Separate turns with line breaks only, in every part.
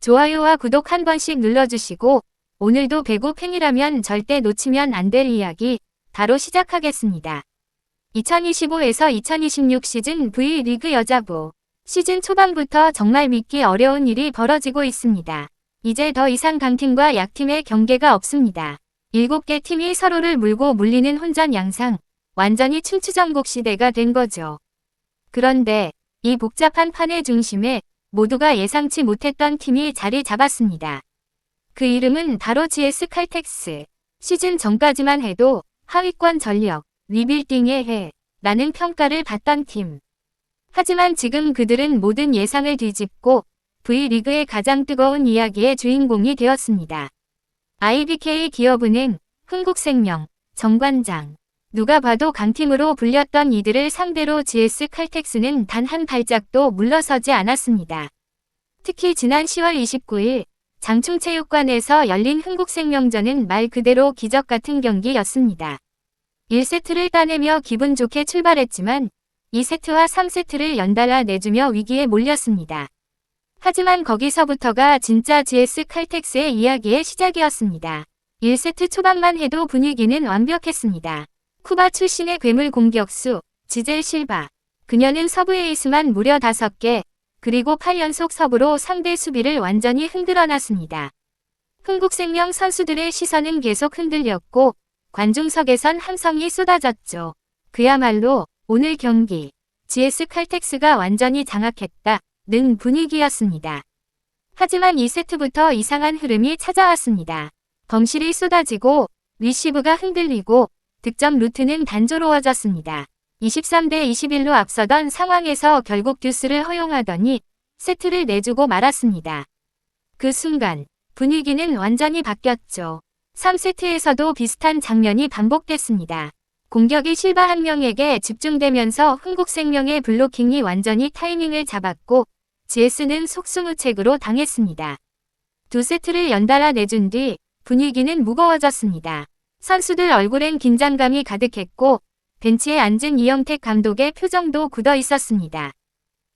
좋아요와 구독 한 번씩 눌러주시고 오늘도 배구 팬이라면 절대 놓치면 안 될 이야기 바로 시작하겠습니다. 2025에서 2026 시즌 V리그 여자부 시즌 초반부터 정말 믿기 어려운 일이 벌어지고 있습니다. 이제 더 이상 강팀과 약팀의 경계가 없습니다. 7개 팀이 서로를 물고 물리는 혼전 양상, 완전히 춘추전국 시대가 된 거죠. 그런데 이 복잡한 판의 중심에 모두가 예상치 못했던 팀이 자리 잡았습니다. 그 이름은 바로 GS 칼텍스. 시즌 전까지만 해도 하위권 전력, 리빌딩의 해 라는 평가를 받던 팀. 하지만 지금 그들은 모든 예상을 뒤집고 V리그의 가장 뜨거운 이야기의 주인공이 되었습니다. IBK 기업은행, 흥국생명, 정관장. 누가 봐도 강팀으로 불렸던 이들을 상대로 GS 칼텍스는 단 한 발짝도 물러서지 않았습니다. 특히 지난 10월 29일 장충체육관에서 열린 흥국생명전은 말 그대로 기적 같은 경기였습니다. 1세트를 따내며 기분 좋게 출발했지만 2세트와 3세트를 연달아 내주며 위기에 몰렸습니다. 하지만 거기서부터가 진짜 GS 칼텍스의 이야기의 시작이었습니다. 1세트 초반만 해도 분위기는 완벽했습니다. 쿠바 출신의 괴물 공격수 지젤 실바. 그녀는 서브 에이스만 무려 5개, 그리고 8연속 서브로 상대 수비를 완전히 흔들어놨습니다. 흥국생명 선수들의 시선은 계속 흔들렸고 관중석에선 함성이 쏟아졌죠. 그야말로 오늘 경기 GS 칼텍스가 완전히 장악했다는 분위기였습니다. 하지만 2세트부터 이상한 흐름이 찾아왔습니다. 범실이 쏟아지고 리시브가 흔들리고 득점 루트는 단조로워졌습니다. 23대 21로 앞서던 상황에서 결국 듀스를 허용하더니 세트를 내주고 말았습니다. 그 순간 분위기는 완전히 바뀌었죠. 3세트에서도 비슷한 장면이 반복됐습니다. 공격이 실바 한 명에게 집중되면서 흥국생명의 블로킹이 완전히 타이밍을 잡았고 GS는 속수무책으로 당했습니다. 2세트를 연달아 내준 뒤 분위기는 무거워졌습니다. 선수들 얼굴엔 긴장감이 가득했고 벤치에 앉은 이영택 감독의 표정도 굳어 있었습니다.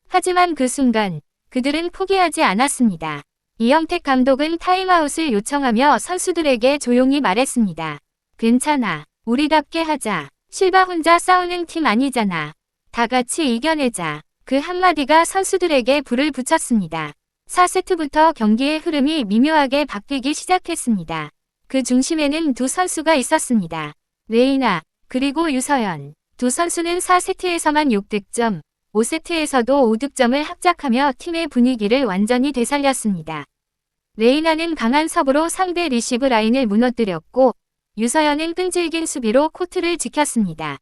하지만 그 순간 그들은 포기하지 않았습니다. 이영택 감독은 타임아웃을 요청하며 선수들에게 조용히 말했습니다. 괜찮아. 우리답게 하자. 실바 혼자 싸우는 팀 아니잖아. 다 같이 이겨내자. 그 한마디가 선수들에게 불을 붙였습니다. 4세트부터 경기의 흐름이 미묘하게 바뀌기 시작했습니다. 그 중심에는 두 선수가 있었습니다. 레이나, 그리고 유서연. 두 선수는 4세트에서만 6득점, 5세트에서도 5득점을 합작하며 팀의 분위기를 완전히 되살렸습니다. 레이나는 강한 서브로 상대 리시브 라인을 무너뜨렸고 유서연은 끈질긴 수비로 코트를 지켰습니다.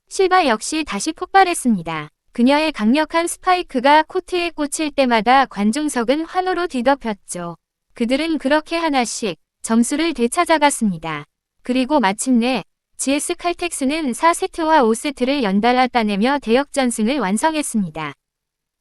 실바 역시 다시 폭발했습니다. 그녀의 강력한 스파이크가 코트에 꽂힐 때마다 관중석은 환호로 뒤덮였죠. 그들은 그렇게 하나씩 점수를 되찾아갔습니다. 그리고 마침내 GS 칼텍스는 4세트와 5세트를 연달아 따내며 대역전승을 완성했습니다.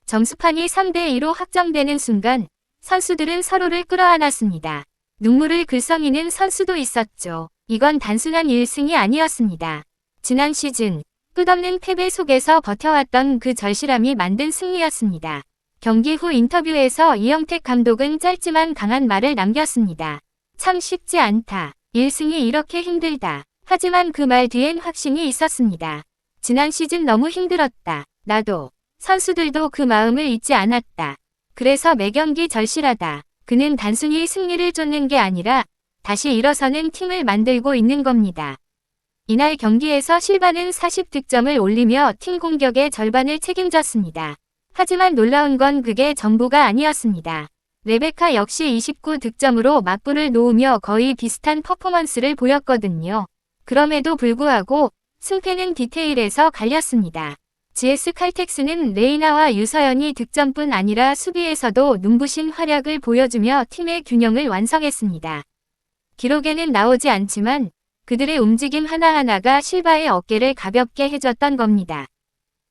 점수판이 3대2로 확정되는 순간 선수들은 서로를 끌어안았습니다. 눈물을 글썽이는 선수도 있었죠. 이건 단순한 1승이 아니었습니다. 지난 시즌 끝없는 패배 속에서 버텨왔던 그 절실함이 만든 승리였습니다. 경기 후 인터뷰에서 이영택 감독은 짧지만 강한 말을 남겼습니다. 참 쉽지 않다. 1승이 이렇게 힘들다. 하지만 그 말 뒤엔 확신이 있었습니다. 지난 시즌 너무 힘들었다. 나도. 선수들도 그 마음을 잊지 않았다. 그래서 매경기 절실하다. 그는 단순히 승리를 쫓는 게 아니라 다시 일어서는 팀을 만들고 있는 겁니다. 이날 경기에서 실바는 40득점을 올리며 팀 공격의 절반을 책임졌습니다. 하지만 놀라운 건 그게 전부가 아니었습니다. 레베카 역시 29득점으로 맞불을 놓으며 거의 비슷한 퍼포먼스를 보였거든요. 그럼에도 불구하고 승패는 디테일에서 갈렸습니다. GS 칼텍스는 레이나와 유서연이 득점뿐 아니라 수비에서도 눈부신 활약을 보여주며 팀의 균형을 완성했습니다. 기록에는 나오지 않지만 그들의 움직임 하나하나가 실바의 어깨를 가볍게 해줬던 겁니다.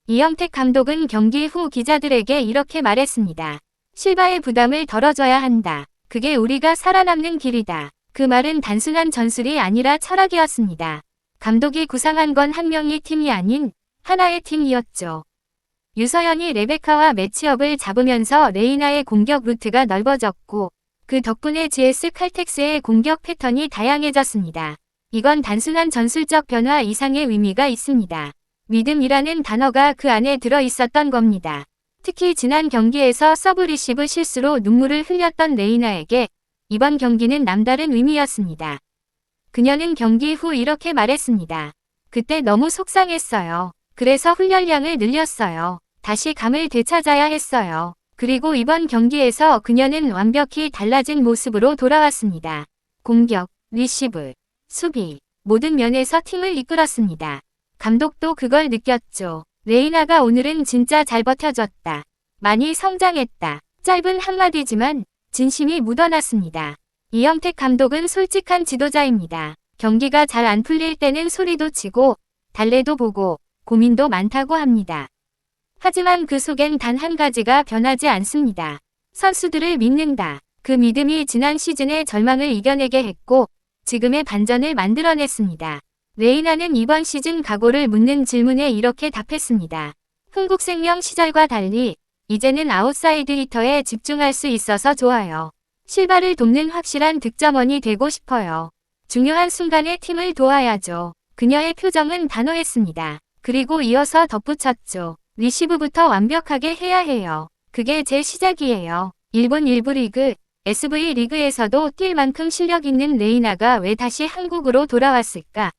이영택 감독은 경기 후 기자들에게 이렇게 말했습니다. 실바의 부담을 덜어줘야 한다. 그게 우리가 살아남는 길이다. 그 말은 단순한 전술이 아니라 철학이었습니다. 감독이 구상한 건 한 명의 팀이 아닌 하나의 팀이었죠. 유서연이 레베카와 매치업을 잡으면서 레이나의 공격 루트가 넓어졌고 그 덕분에 GS 칼텍스의 공격 패턴이 다양해졌습니다. 이건 단순한 전술적 변화 이상의 의미가 있습니다. 믿음이라는 단어가 그 안에 들어 있었던 겁니다. 특히 지난 경기에서 서브 리시브 실수로 눈물을 흘렸던 레이나에게 이번 경기는 남다른 의미였습니다. 그녀는 경기 후 이렇게 말했습니다. 그때 너무 속상했어요. 그래서 훈련량을 늘렸어요. 다시 감을 되찾아야 했어요. 그리고 이번 경기에서 그녀는 완벽히 달라진 모습으로 돌아왔습니다. 공격, 리시브, 수비, 모든 면에서 팀을 이끌었습니다. 감독도 그걸 느꼈죠. 레이나가 오늘은 진짜 잘 버텨줬다. 많이 성장했다. 짧은 한마디지만 진심이 묻어났습니다. 이영택 감독은 솔직한 지도자입니다. 경기가 잘 안 풀릴 때는 소리도 치고 달래도 보고 고민도 많다고 합니다. 하지만 그 속엔 단 한 가지가 변하지 않습니다. 선수들을 믿는다. 그 믿음이 지난 시즌의 절망을 이겨내게 했고 지금의 반전을 만들어냈습니다. 레이나는 이번 시즌 각오를 묻는 질문에 이렇게 답했습니다. 흥국생명 시절과 달리 이제는 아웃사이드 히터에 집중할 수 있어서 좋아요. 실바를 돕는 확실한 득점원이 되고 싶어요. 중요한 순간에 팀을 도와야죠. 그녀의 표정은 단호했습니다. 그리고 이어서 덧붙였죠. 리시브부터 완벽하게 해야 해요. 그게 제 시작이에요. 일본 1부 리그, SV 리그에서도 뛸 만큼 실력 있는 레이나가 왜 다시 한국으로 돌아왔을까?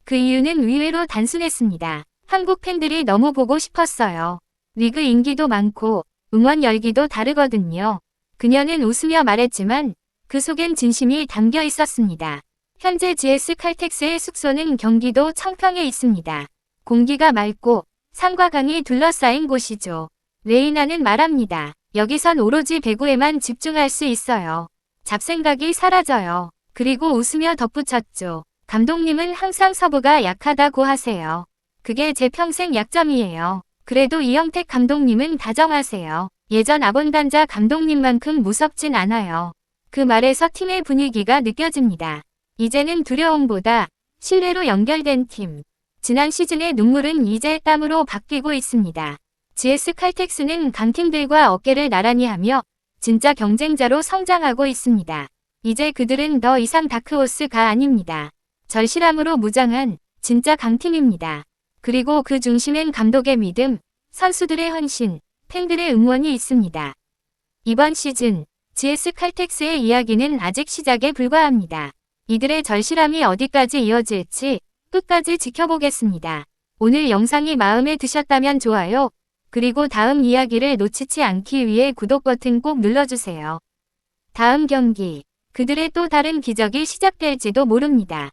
그 이유는 의외로 단순했습니다. 한국 팬들이 너무 보고 싶었어요. 리그 인기도 많고 응원 열기도 다르거든요. 그녀는 웃으며 말했지만 그 속엔 진심이 담겨 있었습니다. 현재 GS 칼텍스의 숙소는 경기도 청평에 있습니다. 공기가 맑고 산과 강이 둘러싸인 곳이죠. 레이나는 말합니다. 여기선 오로지 배구에만 집중할 수 있어요. 잡생각이 사라져요. 그리고 웃으며 덧붙였죠. 감독님은 항상 서브가 약하다고 하세요. 그게 제 평생 약점이에요. 그래도 이영택 감독님은 다정하세요. 예전 아본단자 감독님만큼 무섭진 않아요. 그 말에서 팀의 분위기가 느껴집니다. 이제는 두려움보다 신뢰로 연결된 팀. 지난 시즌의 눈물은 이제 땀으로 바뀌고 있습니다. GS 칼텍스는 강팀들과 어깨를 나란히 하며 진짜 경쟁자로 성장하고 있습니다. 이제 그들은 더 이상 다크호스가 아닙니다. 절실함으로 무장한 진짜 강팀입니다. 그리고 그 중심엔 감독의 믿음, 선수들의 헌신, 팬들의 응원이 있습니다. 이번 시즌 GS 칼텍스의 이야기는 아직 시작에 불과합니다. 이들의 절실함이 어디까지 이어질지 끝까지 지켜보겠습니다. 오늘 영상이 마음에 드셨다면 좋아요, 그리고 다음 이야기를 놓치지 않기 위해 구독 버튼 꼭 눌러주세요. 다음 경기, 그들의 또 다른 기적이 시작될지도 모릅니다.